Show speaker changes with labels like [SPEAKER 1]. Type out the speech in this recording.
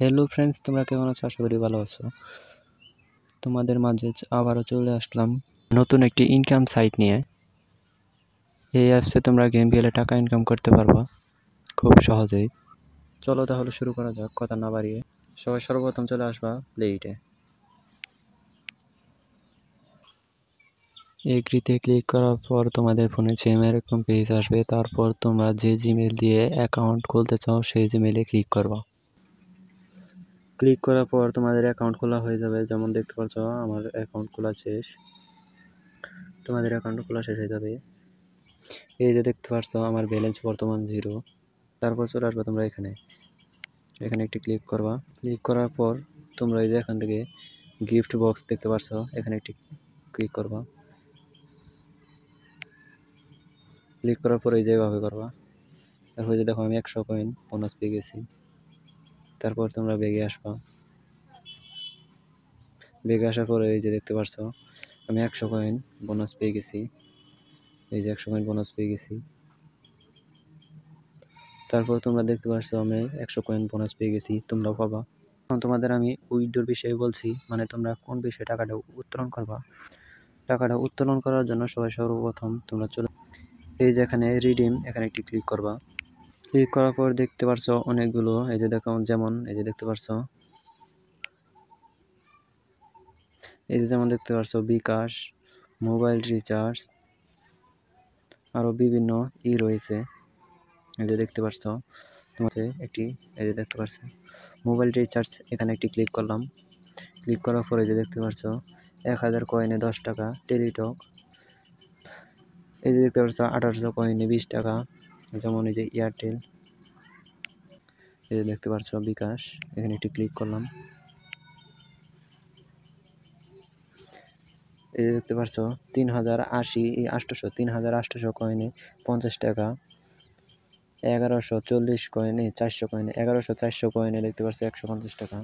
[SPEAKER 1] Hello friends, তোমরা কেমন আছো? আশা করি ভালো আছো। তোমাদের মাঝে আবারও চলে আসলাম নতুন একটি ইনকাম সাইট নিয়ে। এই অ্যাপসে তোমরা গেম খেলে টাকা ইনকাম করতে পারবা খুব সহজেই। চলো তাহলে শুরু করা যাক, কথা না বাড়িয়ে। সবাই সর্বপ্রথম চলে আসবা প্লেইটে। এগ্রিতে ক্লিক করার পর তোমাদের ফোনে জিমেইল এরকম পেজ আসবে। তারপর তোমরা যে জিমেইল দিয়ে অ্যাকাউন্ট খুলতে চাও সেই জিমেইলে ক্লিক করবা। ক্লিক করার পর তোমাদের অ্যাকাউন্ট খোলা হয়ে যাবে। যেমন দেখতে পাচ্ছ আমার অ্যাকাউন্ট খোলা শেষ। তোমাদের অ্যাকাউন্ট খোলা শেষ হয়ে যাবে। এই যে দেখতে পাচ্ছ আমার ব্যালেন্স বর্তমান 0। তারপর চলে আসবে তোমরা এখানে একটি ক্লিক করবা। ক্লিক করার পর তোমরা এই যে এখান থেকে গিফট বক্স দেখতে পাচ্ছ, এখানে একটি ক্লিক করবা। ক্লিক করার পর এই যে এভাবে করবা। তারপর যে দেখো আমি 100 কয়েন বোনাস পেয়ে গেছি। তারপর তোমরা বেগে আসবা। বেগে আসার পরে এই যে দেখতে পাচ্ছ আমি 100 কয়েন বোনাস পেয়ে গেছি। এই যে 100 কয়েন বোনাস পেয়ে গেছি। তারপর তোমরা দেখতে পাচ্ছ আমি 100 কয়েন বোনাস পেয়ে গেছি, তোমরাও পাবা। এখন তোমাদের আমি উইথড্রর বিষয়ে বলছি, মানে তোমরা কোন বিষয়ে টাকাটা উত্তোলন করবা। টাকাটা উত্তোলন করার জন্য সর্বপ্রথম তোমরা চলে এই যে এখানে রিডিম, এখানে একটি ক্লিক করবা। ক্লিক করার পর দেখতে পাচ্ছ অনেকগুলো, এই যে দেখো যেমন এই যে দেখতে পাচ্ছ দেখতে পাচ্ছ বিকাশ, মোবাইল রিচার্জ, আরো বিভিন্ন রয়েছে। এই যে দেখতে পাচ্ছ তোমাদের একটি, এই যে দেখতে পাচ্ছ মোবাইল রিচার্জ, এখানে একটি ক্লিক করলাম। ক্লিক করার পরে যে দেখতে পাচ্ছ 1000 কয়েনে 10 টাকা টেলিটক। এই যে দেখতে পাচ্ছ 1800 কয়েনে 20 টাকা, যেমন এই যে এয়ারটেল। এই যে দেখতে পাচ্ছ বিকাশ, এখানে একটি ক্লিক করলাম। এই যে দেখতে পাচ্ছ 3800 কয়েনে 50 টাকা, 1140 কয়েনে 400 কয়েনে 1100 400 কয়েনে দেখতে পাচ্ছ 150 টাকা।